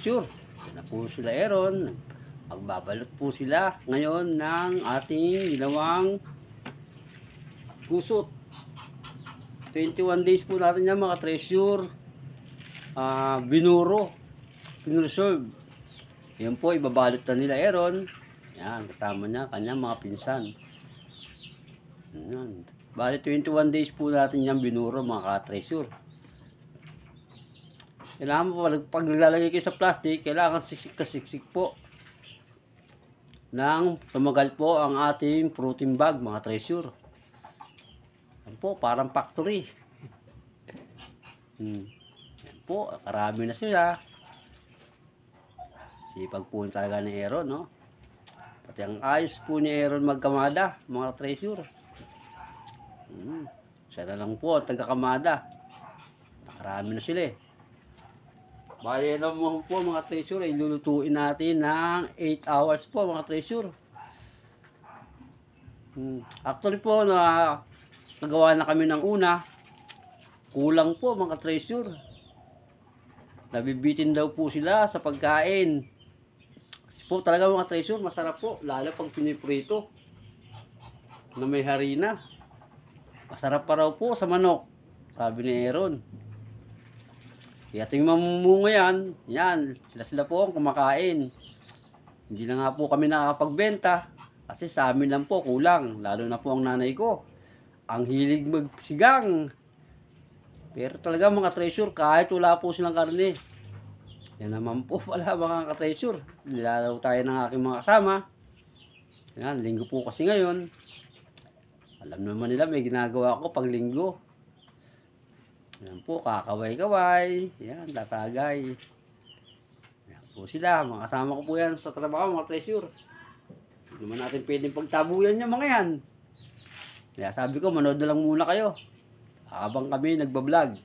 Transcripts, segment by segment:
treasure. Yan na po sila Aaron. Magbabalot po sila ngayon ng ating ginawang gusot. 21 days po natin yan mga treasure. Binuro. Pinreserve. Yan po, ibabalot na nila Aaron. Yan, kasama niya, kanyang mga pinsan. Yan. Bali 21 days po natin yan binuro mga ka-treasure. Kailangan po, pag naglalagay kayo sa plastic, kailangan siksik na siksik po. Nang tumagal po ang ating protein bag mga treasure. Yan po, parang factory. Yan po, karami na sila. Sipag po talaga ni Aaron, no? Pati ang ayos po ni Aaron magkamada, mga treasure. Siya na lang po, taga-kamada. Nakarami na sila eh. Bali naman po mga treasure, ay lulutuin natin ng 8 hours po mga treasure. Actually po, nagawa na kami ng una. Kulang po mga treasure. Nabibitin daw po sila sa pagkain. Kasi po talaga mga treasure, masarap po. Lalo pag piniprito na may harina. Masarap pa raw po sa manok, sabi ni Aaron. Kaya ating mamumunga yan. Yan, sila po ang kumakain. Hindi na nga po kami nakakapagbenta. Kasi sa amin lang po kulang. Lalo na po ang nanay ko. Ang hilig magsigang. Pero talaga mga treasure, kahit wala po silang karne. Yan naman po pala mga ka-treasure. Nilalaw tayo ng aking mga kasama. Yan, linggo po kasi ngayon. Alam naman nila may ginagawa ko pag linggo. Yan po, kakaway-kaway. Yan, tatagay. Yan po sila. Mga kasama ko po yan sa trabaho, mga treasure. Hindi naman natin pwedeng pagtabuyan yung mga yan. Kaya sabi ko, manood na lang muna kayo. Habang kami nagbablog.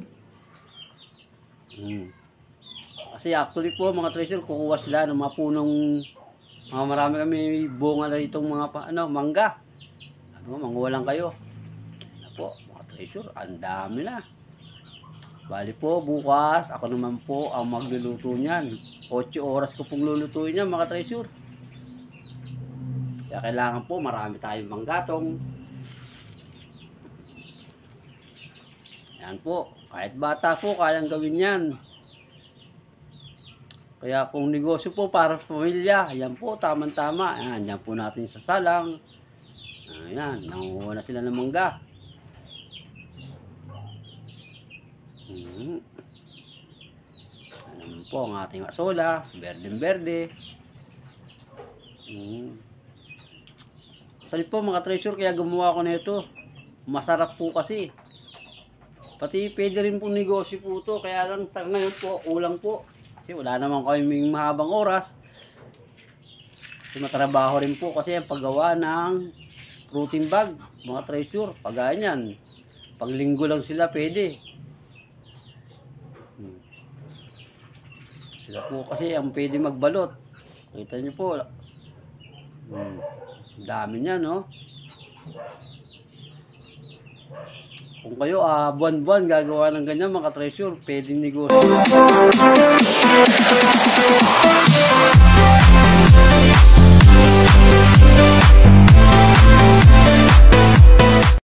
Kasi actually po, mga treasure, kukuha sila ng mga punong, marami kami bunga na itong mga mangga. Manguha lang kayo. Ano po, mga treasure, ang dami na. Bali po, bukas, ako naman po ang magluluto niyan. 8 oras ko pong lulutuin niyan, mga treasure. Kaya kailangan po, marami tayong manggatong. Yan po, kahit bata po, kayang gawin yan. Kaya kung negosyo po para sa pamilya, yan po, tamang-tama. Yan po natin sa salang. Ayan, nanguha na sila ng mangga. Ayan po ang ating asola, berde-berde. Actually po mga treasure, kaya gumawa ko na ito. Masarap po kasi. Pati pwede rin po negosyo po ito. Kaya lang sa ngayon po, ulang po. Kasi wala naman kaming mahabang oras. Kasi matrabaho rin po kasi ang paggawa ng protein bag, mga treasure, pagganyan. Pag linggo lang sila pwede. Sila po kasi ang pwede magbalot. Kita niyo po. Dami niya, no? Kung kayo buwan-buwan gagawa ng ganyan mga treasure, pwedeng negosyo.